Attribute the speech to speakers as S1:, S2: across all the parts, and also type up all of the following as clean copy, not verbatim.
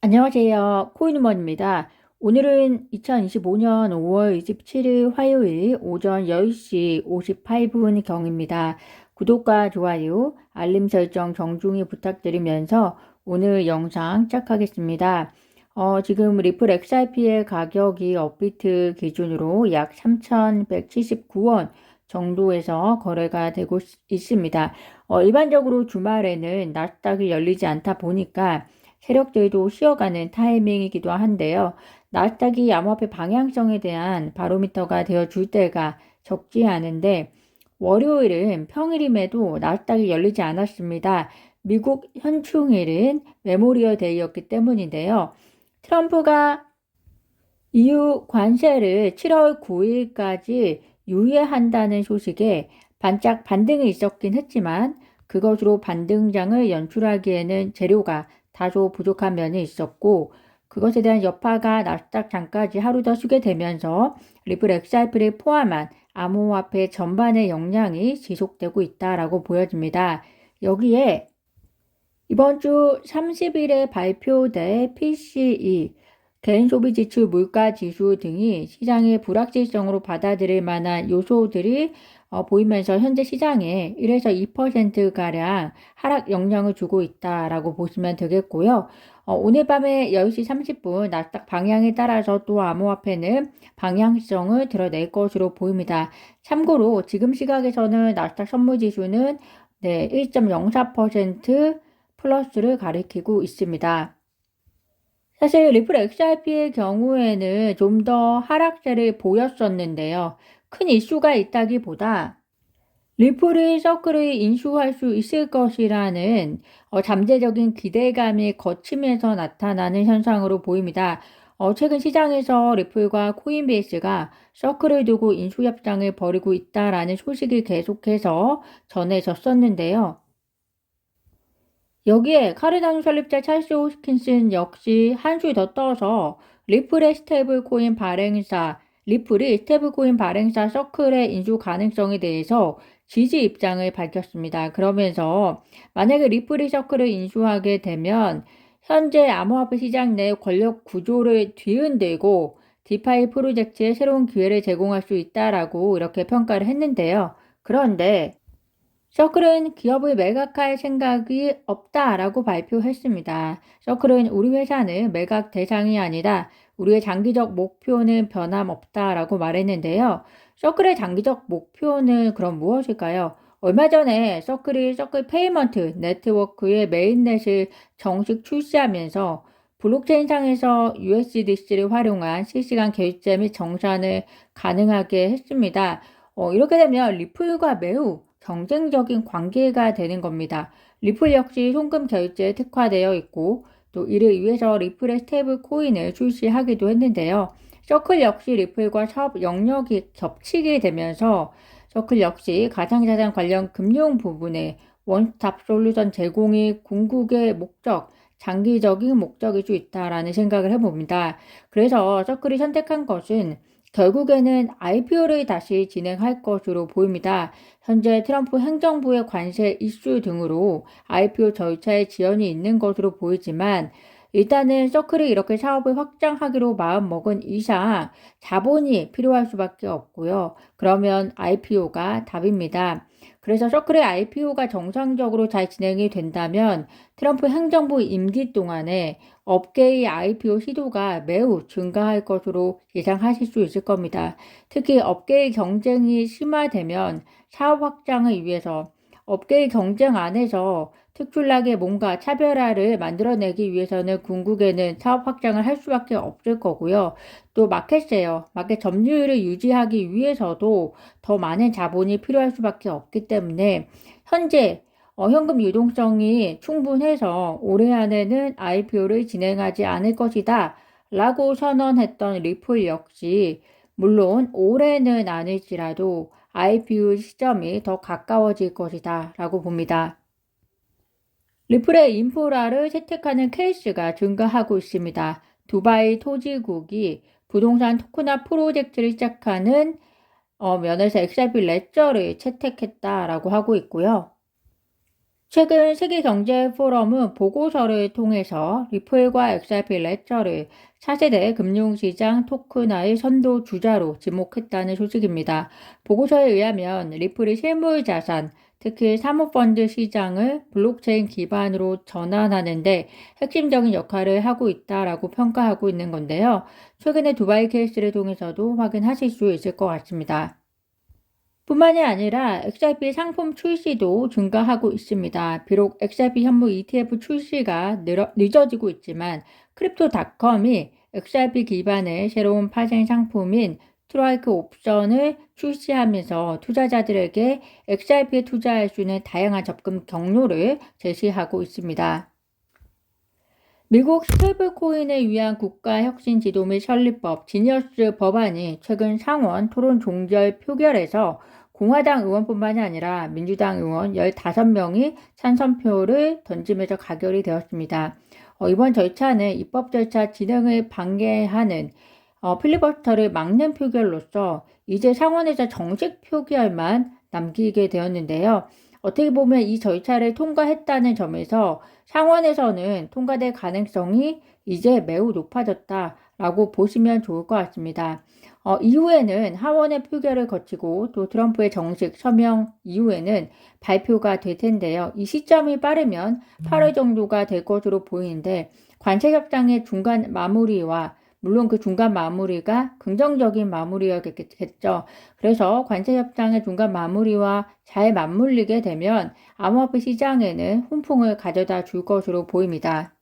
S1: 안녕하세요. 코인우먼입니다. 오늘은 2025년 5월 27일 화요일 오전 10시 58분 경입니다. 구독과 좋아요, 알림 설정 정중히 부탁드리면서 오늘 영상 시작하겠습니다. 지금 리플 XRP의 가격이 업비트 기준으로 약 3,179원 정도에서 거래가 되고 있습니다. 일반적으로 주말에는 나스닥이 열리지 않다 보니까 세력들도 쉬어가는 타이밍이기도 한데요. 나스닥이 암호화폐 방향성에 대한 바로미터가 되어줄 때가 적지 않은데 월요일은 평일임에도 나스닥이 열리지 않았습니다. 미국 현충일은 메모리얼 데이였기 때문인데요. 트럼프가 EU 관세를 7월 9일까지 유예한다는 소식에 반짝 반등이 있었긴 했지만 그것으로 반등장을 연출하기에는 재료가 다소 부족한 면이 있었고 그것에 대한 여파가 나스닥 장까지 하루 더 쓰게 되면서 리플 XRP를 포함한 암호화폐 전반의 영향이 지속되고 있다라고 보여집니다. 여기에 이번 주 30일에 발표될 PCE, 개인소비지출 물가지수 등이 시장의 불확실성으로 받아들일 만한 요소들이 보이면서 현재 시장에 1에서 2%가량 하락 영향을 주고 있다라고 보시면 되겠고요. 오늘 밤에 10시 30분 나스닥 방향에 따라서 또 암호화폐는 방향성을 드러낼 것으로 보입니다. 참고로 지금 시각에서는 나스닥 선물지수는 1.04% 플러스를 가리키고 있습니다. 사실 리플 XRP의 경우에는 좀 더 하락세를 보였었는데요. 큰 이슈가 있다기보다 리플이 서클을 인수할 수 있을 것이라는 잠재적인 기대감이 거치면서 나타나는 현상으로 보입니다. 최근 시장에서 리플과 코인베이스가 서클을 두고 인수 협상을 벌이고 있다라는 소식이 계속해서 전해졌었는데요. 여기에 카르다노 설립자 찰스 호스킨슨 역시 한 수 더 떠서 리플의 스테이블코인 발행사, 리플이 스테이블코인 발행사 서클의 인수 가능성에 대해서 지지 입장을 밝혔습니다. 그러면서 만약에 리플이 서클을 인수하게 되면 현재 암호화폐 시장 내 권력 구조를 뒤흔들고 디파이 프로젝트에 새로운 기회를 제공할 수 있다라고 이렇게 평가를 했는데요. 그런데 서클은 기업을 매각할 생각이 없다라고 발표했습니다. 서클은 우리 회사는 매각 대상이 아니다. 우리의 장기적 목표는 변함없다라고 말했는데요. 서클의 장기적 목표는 그럼 무엇일까요? 얼마 전에 서클 페이먼트 네트워크의 메인넷을 정식 출시하면서 블록체인상에서 USDC를 활용한 실시간 결제 및 정산을 가능하게 했습니다. 이렇게 되면 리플과 매우 경쟁적인 관계가 되는 겁니다. 리플 역시 송금 결제에 특화되어 있고 또 이를 위해서 리플의 스테이블 코인을 출시하기도 했는데요. 서클 역시 리플과 사업 영역이 겹치게 되면서 서클 역시 가상자산 관련 금융 부분에 원스톱 솔루션 제공이 궁극의 목적, 장기적인 목적일 수 있다라는 생각을 해봅니다. 그래서 서클이 선택한 것은 결국에는 IPO를 다시 진행할 것으로 보입니다. 현재 트럼프 행정부의 관세 이슈 등으로 IPO 절차에 지연이 있는 것으로 보이지만 일단은 서클이 이렇게 사업을 확장하기로 마음먹은 이상 자본이 필요할 수밖에 없고요. 그러면 IPO가 답입니다. 그래서 서클의 IPO가 정상적으로 잘 진행이 된다면 트럼프 행정부 임기 동안에 업계의 IPO 시도가 매우 증가할 것으로 예상하실 수 있을 겁니다. 특히 업계의 경쟁이 심화되면 사업 확장을 위해서 업계의 경쟁 안에서 특출나게 뭔가 차별화를 만들어내기 위해서는 궁극에는 사업 확장을 할 수밖에 없을 거고요. 또 마켓쉐어, 마켓 점유율을 유지하기 위해서도 더 많은 자본이 필요할 수밖에 없기 때문에 현재 현금 유동성이 충분해서 올해 안에는 IPO를 진행하지 않을 것이다 라고 선언했던 리플 역시 물론 올해는 아닐지라도 IPO 시점이 더 가까워질 것이다 라고 봅니다. 리플의 인프라를 채택하는 케이스가 증가하고 있습니다. 두바이 토지국이 부동산 토큰화 프로젝트를 시작하는 면에서 XRP 레저를 채택했다라고 하고 있고요. 최근 세계경제포럼은 보고서를 통해서 리플과 XRP 레저를 차세대 금융시장 토큰화의 선도 주자로 지목했다는 소식입니다. 보고서에 의하면 리플이 실물자산, 특히 사모펀드 시장을 블록체인 기반으로 전환하는 데 핵심적인 역할을 하고 있다라고 평가하고 있는 건데요. 최근에 두바이 케이스를 통해서도 확인하실 수 있을 것 같습니다. 뿐만이 아니라 XRP 상품 출시도 증가하고 있습니다. 비록 XRP 현물 ETF 출시가 늦어지고 있지만 크립토닷컴이 XRP 기반의 새로운 파생 상품인 스트라이크 옵션을 출시하면서 투자자들에게 XRP에 투자할 수 있는 다양한 접근 경로를 제시하고 있습니다. 미국 스테이블코인을 위한 국가혁신지도 및 설립법 지니어스 법안이 최근 상원 토론 종결 표결에서 공화당 의원뿐만이 아니라 민주당 의원 15명이 찬성표를 던지면서 가결이 되었습니다. 이번 절차는 입법 절차 진행을 방해하는 필리버스터를 막는 표결로서 이제 상원에서 정식 표결만 남기게 되었는데요. 어떻게 보면 이 절차를 통과했다는 점에서 상원에서는 통과될 가능성이 이제 매우 높아졌다라고 보시면 좋을 것 같습니다. 이후에는 하원의 표결을 거치고 또 트럼프의 정식 서명 이후에는 발표가 될 텐데요. 이 시점이 빠르면 8월 정도가 될 것으로 보이는데 관세 협상의 중간 마무리와 물론 그 중간 마무리가 긍정적인 마무리였겠죠. 그래서 관세 협상의 중간 마무리와 잘 맞물리게 되면 암호화폐 시장에는 훈풍을 가져다 줄 것으로 보입니다.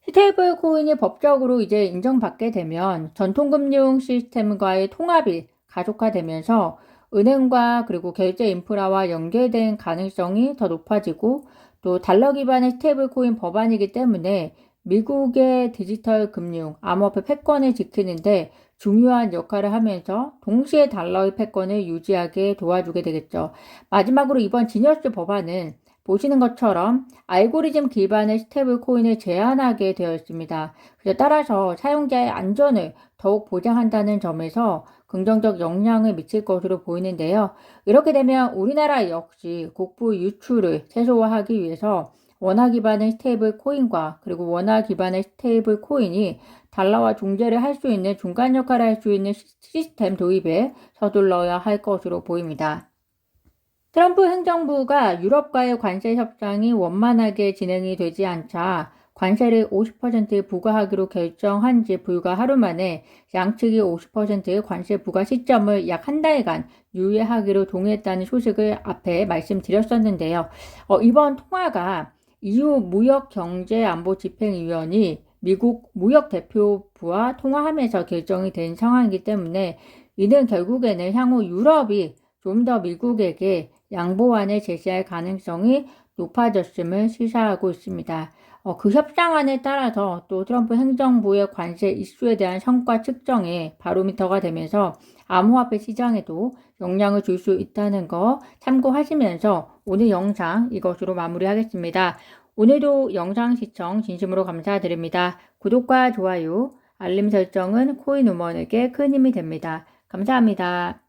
S1: 스테이블 코인이 법적으로 이제 인정받게 되면 전통금융 시스템과의 통합이 가속화되면서 은행과 그리고 결제 인프라와 연계된 가능성이 더 높아지고 또 달러 기반의 스테이블 코인 법안이기 때문에 미국의 디지털 금융, 암호화폐 패권을 지키는데 중요한 역할을 하면서 동시에 달러의 패권을 유지하게 도와주게 되겠죠. 마지막으로 이번 지니어스 법안은 보시는 것처럼 알고리즘 기반의 스테이블 코인을 제한하게 되어 있습니다. 따라서 사용자의 안전을 더욱 보장한다는 점에서 긍정적 영향을 미칠 것으로 보이는데요. 이렇게 되면 우리나라 역시 국부 유출을 최소화하기 위해서 원화 기반의 스테이블 코인과 그리고 원화 기반의 스테이블 코인이 달러와 중재를 할 수 있는 중간 역할을 할 수 있는 시스템 도입에 서둘러야 할 것으로 보입니다. 트럼프 행정부가 유럽과의 관세 협상이 원만하게 진행이 되지 않자 관세를 50% 부과하기로 결정한 지 불과 하루 만에 양측이 50% 관세 부과 시점을 약 한 달간 유예하기로 동의했다는 소식을 앞에 말씀드렸었는데요. 이번 통화가 EU 무역경제안보집행위원이 미국 무역대표부와 통화하면서 결정이 된 상황이기 때문에 이는 결국에는 향후 유럽이 좀 더 미국에게 양보안을 제시할 가능성이 높아졌음을 시사하고 있습니다. 그 협상안에 따라서 또 트럼프 행정부의 관세 이슈에 대한 성과 측정에 바로미터가 되면서 암호화폐 시장에도 영향을 줄 수 있다는 거 참고하시면서 오늘 영상 이것으로 마무리하겠습니다. 오늘도 영상 시청 진심으로 감사드립니다. 구독과 좋아요, 알림 설정은 코인우먼에게 큰 힘이 됩니다. 감사합니다.